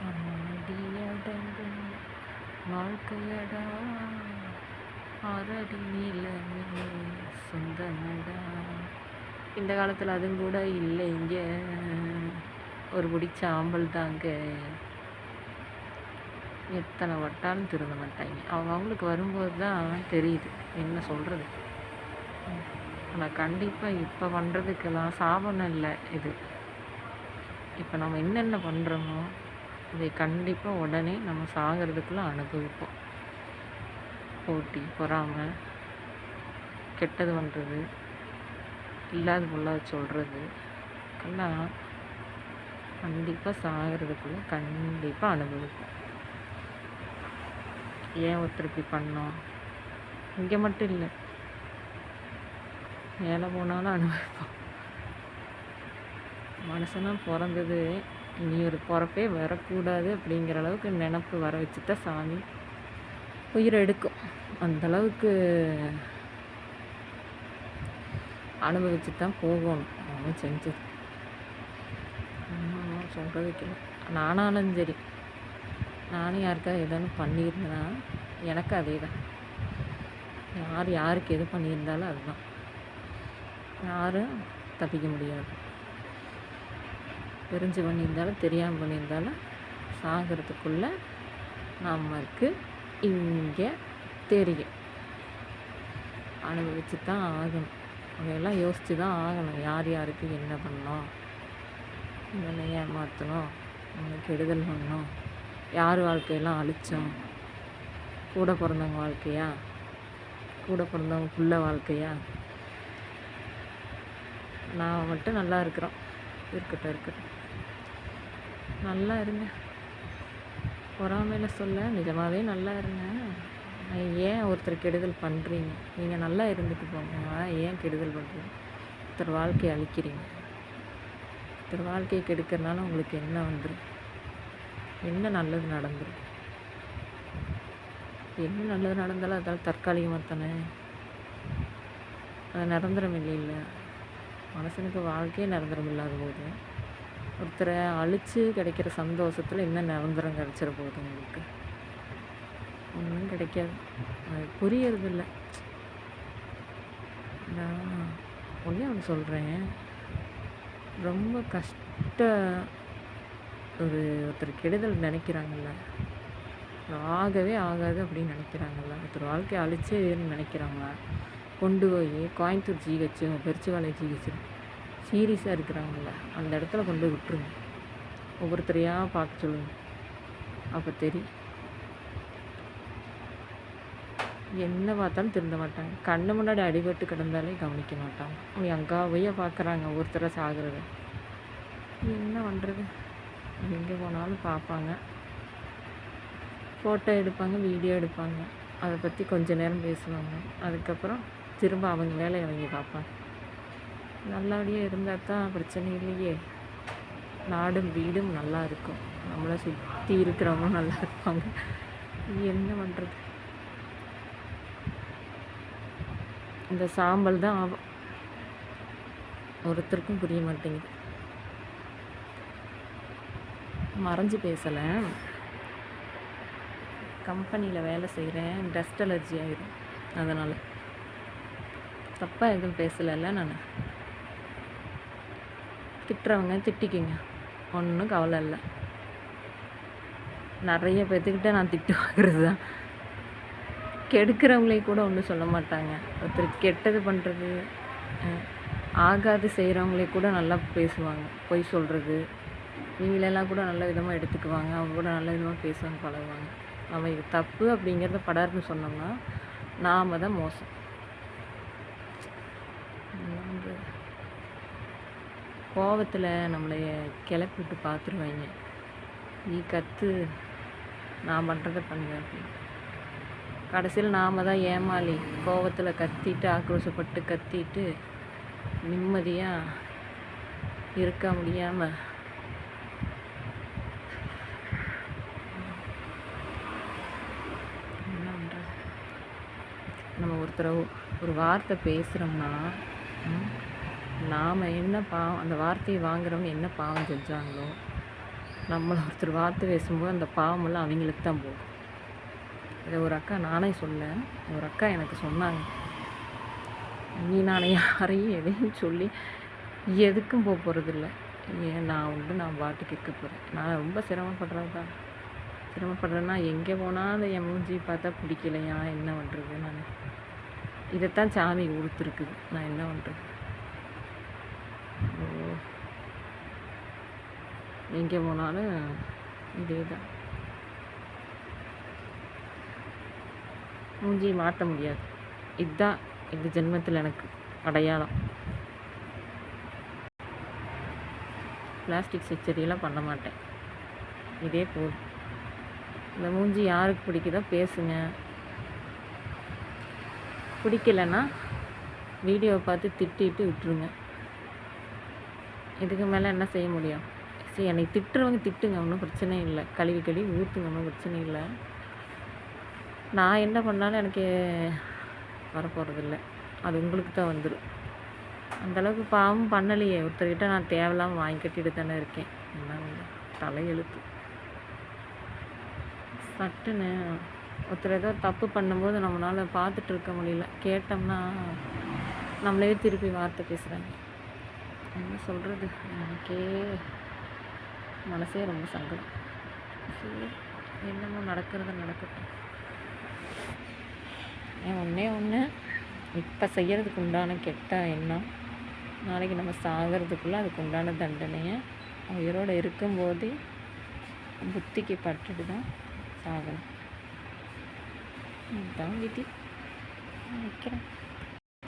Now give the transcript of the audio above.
அடியடங்கும் வாழ்க்கையடா ஆறடி நீளமே சொந்தமடா. இந்த காலத்தில் அதுவும் கூட இல்லைங்க, ஒரு பிடி சாம்பல் தாங்க. எத்தனை வட்டாலும் திருந்த மாட்டாங்க. அவங்களுக்கு வரும்போது தான் தெரியுது என்ன சொல்கிறது. ஆனால் கண்டிப்பாக இப்போ பண்ணுறதுக்கெல்லாம் சாபனம் இல்லை இது. இப்போ நம்ம என்னென்ன பண்ணுறோமோ அதை கண்டிப்பாக உடனே நம்ம சாகிறதுக்குள்ளே அனுபவிப்போம். போட்டி, பொறாமை, கெட்டது பண்ணுறது, இல்லாத பொல்லாத சொல்கிறது எல்லாம் கண்டிப்பாக சாகிறதுக்குள்ளே கண்டிப்பாக அனுபவிப்போம். ஏன் ஒருத்தர் இப்படி பண்ணோம், இங்கே மட்டும் இல்லை, மேலே போனாலும் அனுபவிப்போம். மனுஷனாக பிறந்தது இனி ஒரு பிறப்பே வரக்கூடாது அப்படிங்கிற அளவுக்கு நினப்பு வர வச்சு தான் சாமி உயிரை எடுக்கும். அந்தளவுக்கு அனுபவிச்சு தான் போகணும். அவன் செஞ்சது சொல்கிறதுக்கு நானாலும் சரி, நானும் யாருக்காவது எதாவது பண்ணியிருந்தேன்னா எனக்கு அதே தான். யாருக்கு எது பண்ணியிருந்தாலும் அதுதான். யாரும் தப்பிக்க முடியாது. தெரிஞ்சு பண்ணியிருந்தாலும் தெரியாமல் பண்ணியிருந்தாலும் சாகிறதுக்குள்ளே நமக்கு இங்கே தெரியும். அனுபவிச்சு தான் ஆகணும். அதையெல்லாம் யோசித்து தான் ஆகணும். யார் யாருக்கு என்ன பண்ணோம், என்னென்ன ஏமாற்றணும், அவனுக்கு கெடுதல் பண்ணோம், யார் வாழ்க்கையெல்லாம் அழித்தோம், கூட பிறந்தவங்க வாழ்க்கையா, கூட பிறந்தவங்க புள்ள வாழ்க்கையா. நான் மட்டும் நல்லா இருக்கிறோம், இருக்கட்டும், நல்லா இருங்க. பொறாமையில் சொல்ல, நிஜமாகவே நல்லா இருங்க. ஏன் ஒருத்தர் கெடுதல் பண்ணுறீங்க? நீங்கள் நல்லா இருந்துட்டு போங்க. ஏன் கெடுதல் பண்ணுறீங்க? ஒருத்தர் வாழ்க்கையை அழிக்கிறீங்க. ஒருத்தர் வாழ்க்கையை கெடுக்கிறனால உங்களுக்கு என்ன வந்துடும்? என்ன நல்லது நடந்துடும்? என்ன நல்லது நடந்தாலும் அதால் தற்காலிகமாக தானே, அது நிரந்தரம் இல்லை. மனுஷனுக்கு வாழ்க்கையே நிரந்தரம் இல்லாத போது ஒருத்தரை அழித்து கிடைக்கிற சந்தோஷத்தில் என்ன நிரந்தரம் கிடச்சிட போகுது? உங்களுக்கு ஒன்றும் கிடைக்காது. அது புரியறதில்ல. நான் ஒன்றே ஒன்று சொல்கிறேன். ரொம்ப ஒருத்தர் கெடுதல் நினைக்கிறாங்கல்ல, ஆகவே ஆகாது அப்படின்னு நினைக்கிறாங்கல்ல, ஒருத்தர் வாழ்க்கையை அழிச்சே நினைக்கிறாங்களா, கொண்டு போய் கோயம்புத்தூர் ஜிஹெச், பெருச்சிவாலை ஜிஹெச் சீரியஸாக இருக்கிறாங்கல்ல, அந்த இடத்துல கொண்டு போய் விட்டுருங்க. ஒவ்வொருத்தரையாக பார்க்க சொல்லுங்க. அப்போ தெரியும். என்ன பார்த்தாலும் திருந்த மாட்டாங்க. கண்ணு முன்னாடி அடிபட்டு கிடந்தாலே கவனிக்க மாட்டாங்க. அவங்க அங்கே போய் பார்க்குறாங்க ஒருத்தரை சாகிறது. என்ன பண்ணுறது? எங்கே போனாலும் பார்ப்பாங்க, ஃபோட்டோ எடுப்பாங்க, வீடியோ எடுப்பாங்க, அதை பற்றி கொஞ்ச நேரம் பேசுவாங்க. அதுக்கப்புறம் திரும்ப அவங்க வேலையை அவங்க பார்ப்பாங்க. நல்லபடியாக இருந்தால் தான் பிரச்சனை இல்லையே. நாடும் வீடும் நல்லா இருக்கும், நம்மளை சுற்றி இருக்கிறவங்களும் நல்லா இருப்பாங்க. என்ன பண்ணுறது? இந்த சாம்பல் தான் ஆகும். ஒருத்தருக்கும் புரிய மாட்டேங்குது. மறைஞ்சு பேசலை. கம்பெனியில் வேலை செய்கிறேன், டஸ்ட் அலர்ஜி ஆகிடும். அதனால் தப்பாக எதுவும் பேசலைல்ல. நான் திட்டுறவங்க திட்டிக்கிங்க, ஒன்றும் கவலை இல்லை. நிறைய பேர்த்துக்கிட்ட நான் திட்டு வாங்குறது தான். கெடுக்கிறவங்களே கூட ஒன்றும் சொல்ல மாட்டாங்க. ஒருத்தர் கெட்டது பண்ணுறது, ஆகாது செய்கிறவங்களே கூட நல்லா பேசுவாங்க. பொய் சொல்கிறது இவங்களெல்லாம் கூட நல்ல விதமாக எடுத்துக்குவாங்க. அவங்க கூட நல்ல விதமாக பேசுவாங்க, பழகுவாங்க. நம்ம இது தப்பு அப்படிங்கிறத படார்னு சொன்னோம்னா நாம் தான் மோசம். கோவத்தில் நம்மளை கிளப்பி விட்டு பார்த்துருவாங்க. நீ கற்று, நான் பண்ணுறதை பண்ணு அப்படின்னு. கடைசியில் நாம் தான் ஏமாளி. கோவத்தில் கத்திட்டு, ஆக்ரோஷப்பட்டு கத்திட்டு நிம்மதியாக இருக்க முடியாமல் என்ன பண்ணுறது? நம்ம ஒருத்தரை ஒரு வார்த்தை பேசுகிறோம்னா நாம் என்ன பாவம், அந்த வார்த்தையை வாங்குறவங்க என்ன பாவம் செஞ்சாங்களோ நம்மளை ஒருத்தர் வார்த்தை பேசும்போது அந்த பாவமெல்லாம் அவங்களுக்கு தான் போகும். இதை ஒரு அக்கா நானே சொல்ல, ஒரு அக்கா எனக்கு சொன்னாங்க, நீ நான் யாரையும் எதையும் சொல்லி எதுக்கும் போக போகிறதில்ல, ஏன் நான் உண்டு நான் பாட்டுக்கு இருக்க போகிறேன். நான் ரொம்ப சிரமப்படுறது தான். சிரமப்படுறேன்னா எங்கே போனாலும் என் மூஞ்சி பார்த்தா பிடிக்கலையா, என்ன பண்ணுறது? நான் இதைத்தான் சாமி கொடுத்துருக்குது, நான் என்ன பண்ணுறது? எங்கே போனாலும் இதே தான். மூஞ்சி மாற்ற முடியாது. இதுதான் இந்த ஜென்மத்தில் எனக்கு அடையாளம். பிளாஸ்டிக் சர்ஜரியெல்லாம் பண்ண மாட்டேன். இதே போதும். இந்த மூஞ்சி யாருக்கு பிடிக்குதோ பேசுங்க, பிடிக்கலைன்னா வீடியோவை பார்த்து திட்டிட்டு விட்டுருங்க. இதுக்கு மேலே என்ன செய்ய முடியும்? சரி, என்னை திட்டுறவங்க திட்டுங்க, ஒன்றும் பிரச்சனை இல்லை. கழுவி கழுவி ஊற்றுங்க, ஒன்றும் பிரச்சனை இல்லை. நான் என்ன பண்ணாலும் எனக்கு வரப்போகிறதில்ல, அது உங்களுக்கு தான் வந்துடும். அந்தளவுக்கு பாவம் பண்ணலையே. ஒருத்தர்கிட்ட நான் தேவையில்லாமல் வாங்கி கட்டிட்டு தானே இருக்கேன். என்ன தலையெழுத்து. சட்டுன்னு ஒருத்தர் ஏதோ தப்பு பண்ணும்போது நம்மளால் பார்த்துட்டு இருக்க முடியல. கேட்டோம்னா நம்மளே திருப்பி வார்த்தை பேசுகிறாங்க. என்ன சொல்கிறது? எனக்கே மனசே ரொம்ப சங்கடம். சரி, என்னமோ நடக்கிறது நடக்கட்டும். ஒன்று இப்போ செய்கிறதுக்கு உண்டான கெட்ட எண்ணம் நாளைக்கு நம்ம சாகிறதுக்குள்ளே அதுக்கு உண்டான தண்டனையை உயிரோடு இருக்கும்போதே புத்திக்கு பட்டுட்டு தான் சாகணும். இதுதான் விதி. வைக்கிறேன்.